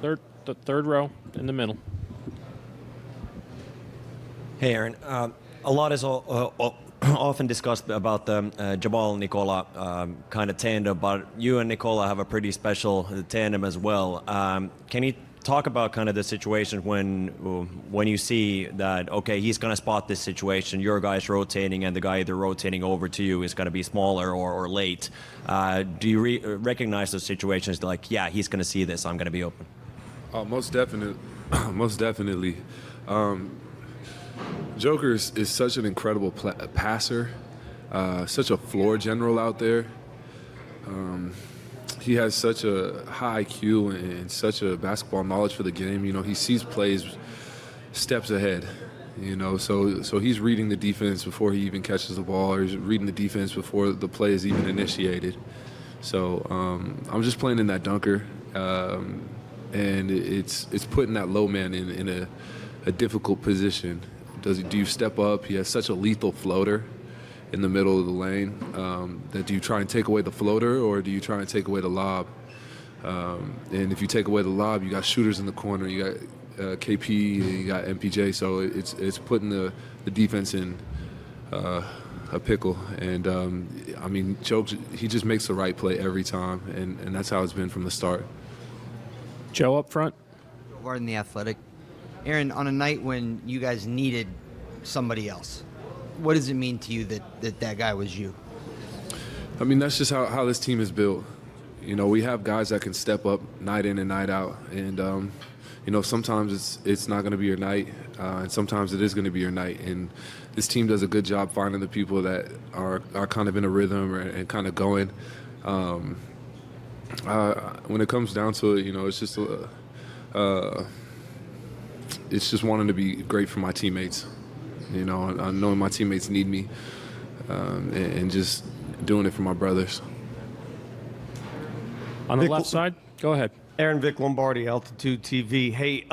The third row in the middle. Hey, Aaron. A lot is often discussed about the Jamal Nicola kind of tandem, but you and Nicola have a pretty special tandem as well. Can you talk about kind of the situation when you see that, okay, he's going to spot this situation, your guy's rotating, and the guy either rotating over to you is going to be smaller or late. Do you recognize those situations like, yeah, he's going to see this, I'm going to be open? Most definitely. Most definitely. Joker is such an incredible passer, such a floor general out there. He has such a high IQ and such a basketball knowledge for the game. You know, he sees plays steps ahead. You know, so he's reading the defense before he even catches the ball, or he's reading the defense before the play is even initiated. So I'm just playing in that dunker, and it's putting that low man in a difficult position. Do you step up? He has such a lethal floater in the middle of the lane. That do you try and take away the floater, or do you try and take away the lob? And if you take away the lob, you got shooters in the corner. You got KP, and you got MPJ. So it's putting the defense in a pickle. And I mean, Joe, he just makes the right play every time, and that's how it's been from the start. Joe up front. Warden, the Athletic. Aaron, on a night when you guys needed somebody else, what does it mean to you that guy was you? I mean, that's just how this team is built. You know, we have guys that can step up night in and night out. And, you know, sometimes it's not going to be your night, and sometimes it is going to be your night. And this team does a good job finding the people that are kind of in a rhythm and kind of going. When it comes down to it, you know, it's just wanting to be great for my teammates. You know, knowing my teammates need me, and just doing it for my brothers. On the left side, go ahead. Aaron, Vic Lombardi, Altitude TV. Hey,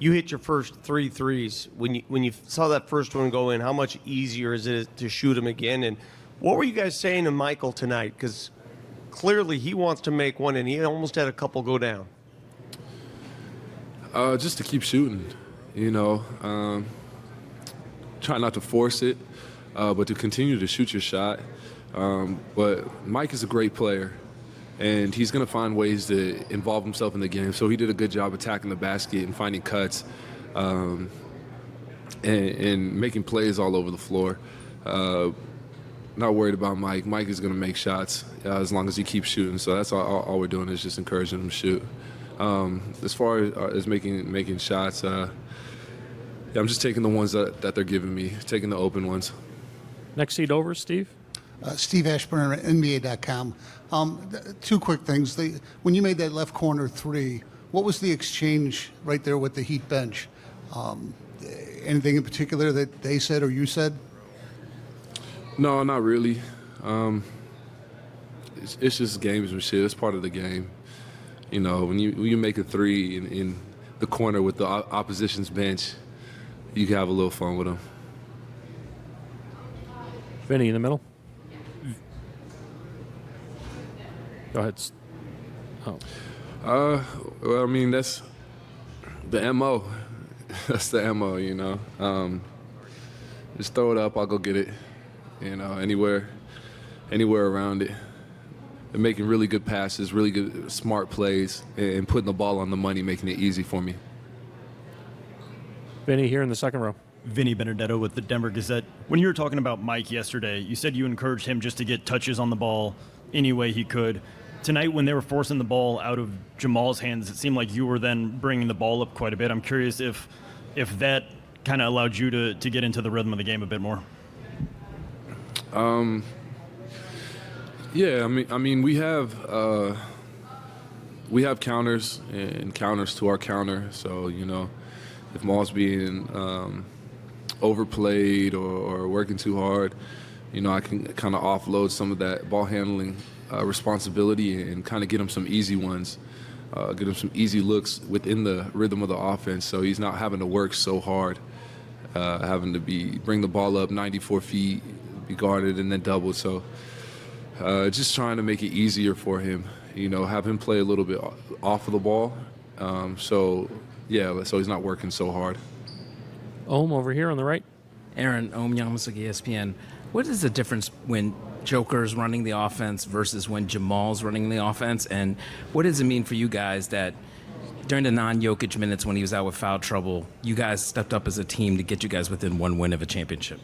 you hit your first 3 threes. When you saw that first one go in, how much easier is it to shoot them again? And what were you guys saying to Michael tonight? Because clearly he wants to make one, and he almost had a couple go down. Just to keep shooting, you know. Try not to force it, but to continue to shoot your shot. But Mike is a great player, and he's going to find ways to involve himself in the game. So he did a good job attacking the basket and finding cuts, and making plays all over the floor. Not worried about Mike. Mike is going to make shots as long as he keeps shooting. So that's all we're doing is just encouraging him to shoot. As far as making shots, I'm just taking the ones that they're giving me, taking the open ones. Next seat over, Steve. Steve Ashburn at NBA.com. 2 quick things. When you made that left corner 3, what was the exchange right there with the Heat bench? Anything in particular that they said or you said? No, not really. It's just gamesmanship. It's part of the game. You know, when you make a 3 in the corner with the opposition's bench, you can have a little fun with them. Vinny in the middle. Go ahead. Oh. Well, I mean, that's the MO. That's the MO, you know. Just throw it up, I'll go get it. You know, anywhere around it. And making really good passes, really good, smart plays, and putting the ball on the money, making it easy for me. Vinny here in the second row. Vinny Benedetto with the Denver Gazette. When you were talking about Mike yesterday, you said you encouraged him just to get touches on the ball any way he could. Tonight, when they were forcing the ball out of Jamal's hands, it seemed like you were then bringing the ball up quite a bit. I'm curious if that kind of allowed you to get into the rhythm of the game a bit more. Yeah, I mean, we have counters and counters to our counter. So, you know, if Maul's being overplayed or working too hard, you know, I can kind of offload some of that ball handling responsibility and kind of get him some easy ones, get him some easy looks within the rhythm of the offense. So he's not having to work so hard, having to bring the ball up 94 feet, be guarded, and then doubled. So just trying to make it easier for him, you know, have him play a little bit off of the ball So he's not working so hard. Ohm over here on the right. Aaron, Om Yamasuk, ESPN. What is the difference when Joker's running the offense versus when Jamal's running the offense? And what does it mean for you guys that during the non-Jokic minutes when he was out with foul trouble, you guys stepped up as a team to get you guys within one win of a championship?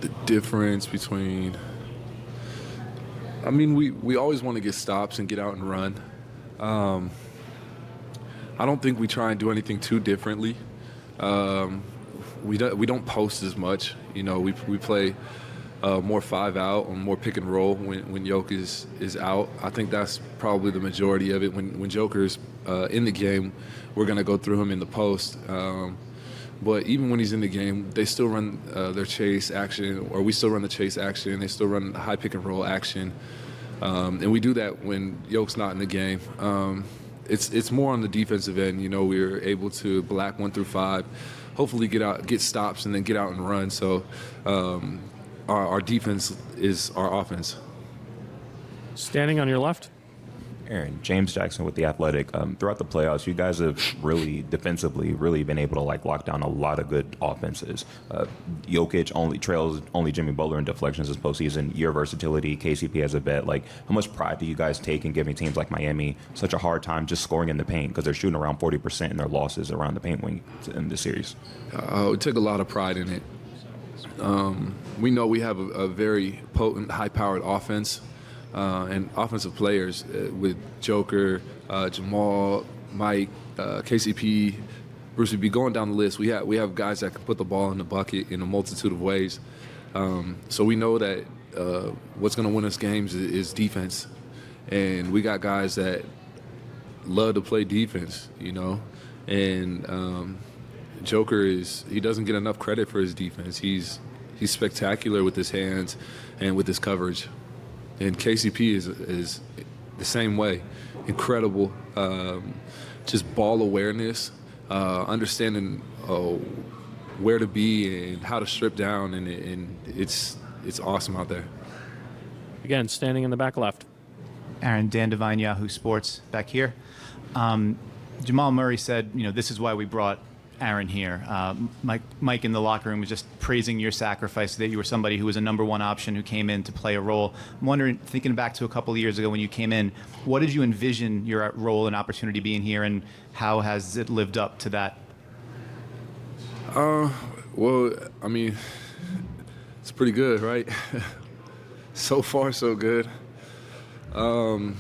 The difference between, I mean, we always want to get stops and get out and run. I don't think we try and do anything too differently. We don't post as much. You know, we play more 5 out and more pick and roll when Joke is out. I think that's probably the majority of it. When Joker's in the game, we're going to go through him in the post. But even when he's in the game, they still run their chase action, or we still run the chase action. They still run high pick and roll action. And we do that when Yoke's not in the game. It's more on the defensive end. You know, we're able to black 1 through 5, hopefully get stops, and then get out and run. So our defense is our offense. Standing on your left. Aaron, James Jackson with The Athletic. Throughout the playoffs, you guys have really defensively really been able to lock down a lot of good offenses. Jokic trails only Jimmy Butler in deflections this postseason. Your versatility, KCP as a vet. How much pride do you guys take in giving teams like Miami such a hard time just scoring in the paint because they're shooting around 40% in their losses around the paint in this series? We take a lot of pride in it. We know we have a very potent, high-powered offense. And offensive players with Joker, Jamal, Mike, KCP, Bruce, we'd be going down the list. We have guys that can put the ball in the bucket in a multitude of ways. So we know that what's going to win us games is defense. And we got guys that love to play defense, you know. And Joker he doesn't get enough credit for his defense. He's spectacular with his hands and with his coverage. And KCP is the same way. Incredible, just ball awareness, understanding where to be and how to strip down, and it's awesome out there. Again, standing in the back left. Aaron, Dan Devine, Yahoo Sports, back here. Jamal Murray said, this is why we brought Aaron here. Mike in the locker room was just praising your sacrifice, that you were somebody who was a number one option who came in to play a role. I'm wondering, thinking back to a couple of years ago when you came in, what did you envision your role and opportunity being here, and how has it lived up to that? Well, I mean, it's pretty good, right? So far, so good. I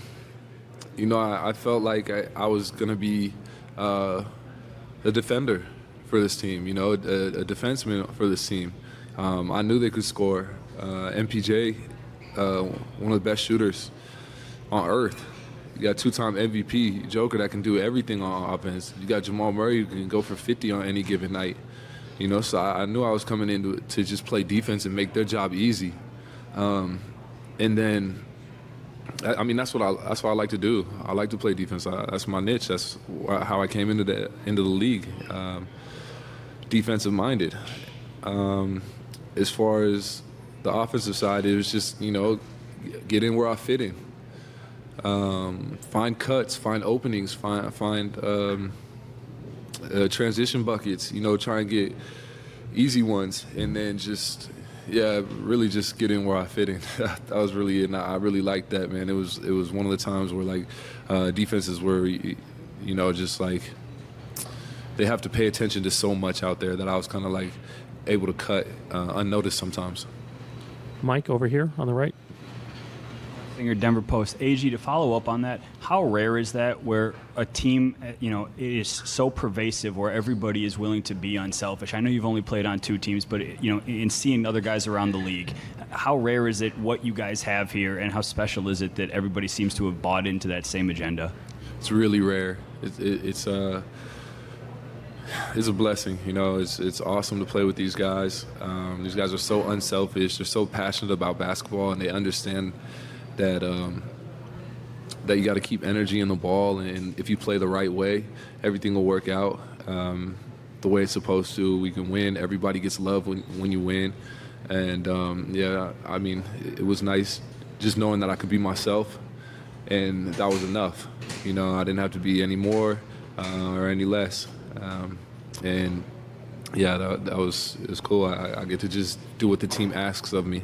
felt like I was going to be a defender for this team, a defenseman for this team. I knew they could score. MPJ, one of the best shooters on earth. You got 2-time MVP Joker that can do everything on offense. You got Jamal Murray who can go for 50 on any given night. So I knew I was coming in to just play defense and make their job easy. And then, I mean, that's what I like to do. I like to play defense. That's my niche. That's how I came into the league, defensive minded. As far as the offensive side, it was just get in where I fit in, find cuts, find openings, find transition buckets. Try and get easy ones, and then just. Yeah, really just get in where I fit in. That was really it. And I really liked that, man. It was one of the times where defenses were, just they have to pay attention to so much out there that I was kind of able to cut unnoticed sometimes. Mike over here on the right. Denver Post. AG, to follow up on that, how rare is that where a team, is so pervasive where everybody is willing to be unselfish? I know you've only played on 2 teams, but, in seeing other guys around the league, how rare is it what you guys have here, and how special is it that everybody seems to have bought into that same agenda? It's really rare. It's a blessing, It's awesome to play with these guys. These guys are so unselfish. They're so passionate about basketball, and they understand that you got to keep energy in the ball, and if you play the right way, everything will work out the way it's supposed to. We can win. Everybody gets love when you win, and I mean, it was nice just knowing that I could be myself and that was enough. You know, I didn't have to be any more or any less. And yeah, that was it was cool. I get to just do what the team asks of me.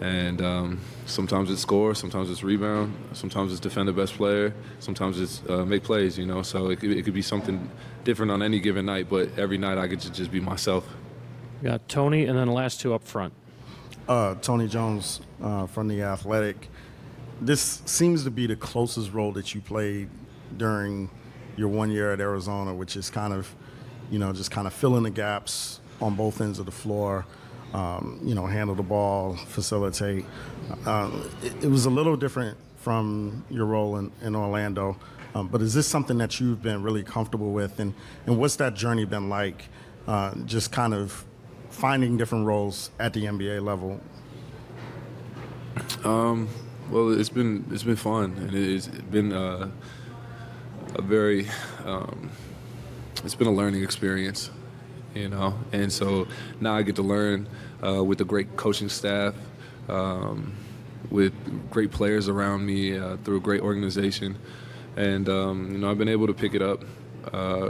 And sometimes it's score, sometimes it's rebound, sometimes it's defend the best player, sometimes it's make plays, you know. So it could be something different on any given night, but every night I get to just be myself. We got Tony and then the last two up front. Tony Jones from The Athletic. This seems to be the closest role that you played during your 1 year at Arizona, which is kind of, just kind of filling the gaps on both ends of the floor, handle the ball, facilitate. It was a little different from your role in Orlando, but is this something that you've been really comfortable with? And what's that journey been like, just kind of finding different roles at the NBA level? Well, it's been fun, and it's been a very it's been a learning experience, And so now I get to learn with a great coaching staff, with great players around me, through a great organization, and I've been able to pick it up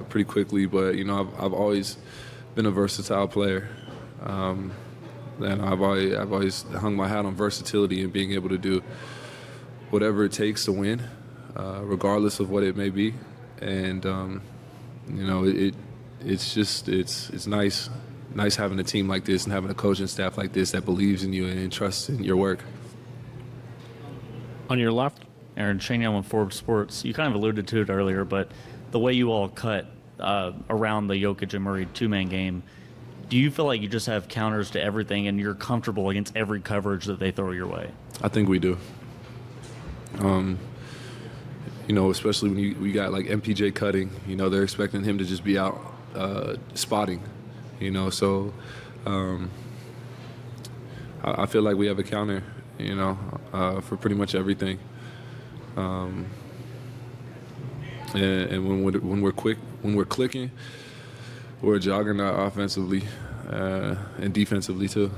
pretty quickly. But I've always been a versatile player. And I've always hung my hat on versatility and being able to do whatever it takes to win, regardless of what it may be. And it's nice having a team like this and having a coaching staff like this that believes in you and trusts in your work. On your left, Aaron, Shane Young with Forbes Sports. You kind of alluded to it earlier, but the way you all cut around the Jokic and Murray two-man game, do you feel like you just have counters to everything and you're comfortable against every coverage that they throw your way? I think we do. Especially when we got like MPJ cutting, they're expecting him to just be out spotting, So I feel like we have a counter, for pretty much everything. And when we're clicking, we're a juggernaut offensively and defensively too.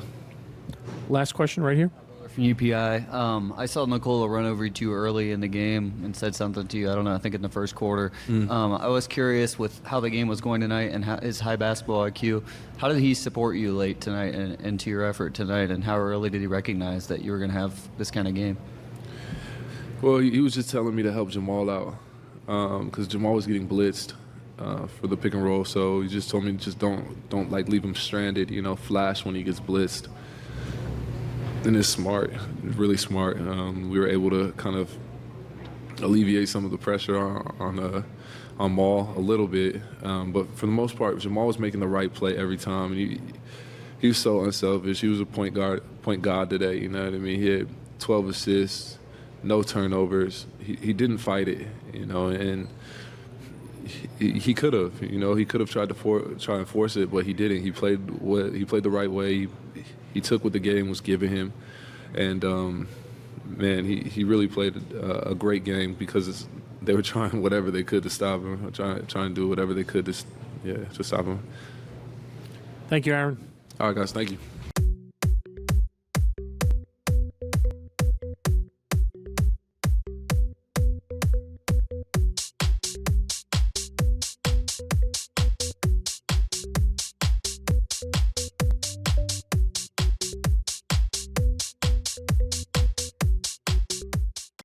last question right here. From UPI. I saw Nikola run over you too early in the game and said something to you, I don't know, I think in the first quarter. I was curious with how the game was going tonight and his high basketball IQ. How did he support you late tonight and to your effort tonight, and how early did he recognize that you were going to have this kind of game? Well, he was just telling me to help Jamal out because Jamal was getting blitzed for the pick and roll. So he just told me just don't like leave him stranded, flash when he gets blitzed. And it's smart, really smart. We were able to kind of alleviate some of the pressure on Maul a little bit. But for the most part, Jamal was making the right play every time. And he was so unselfish. He was a point guard today, you know what I mean? He had 12 assists, no turnovers. He didn't fight it, and he could have, he could have tried to try and force it, but he didn't. He played the right way. He took what the game was giving him, and he really played a great game because they were trying whatever they could to stop him, trying to do whatever they could to stop him. Thank you, Aaron. All right, guys, thank you.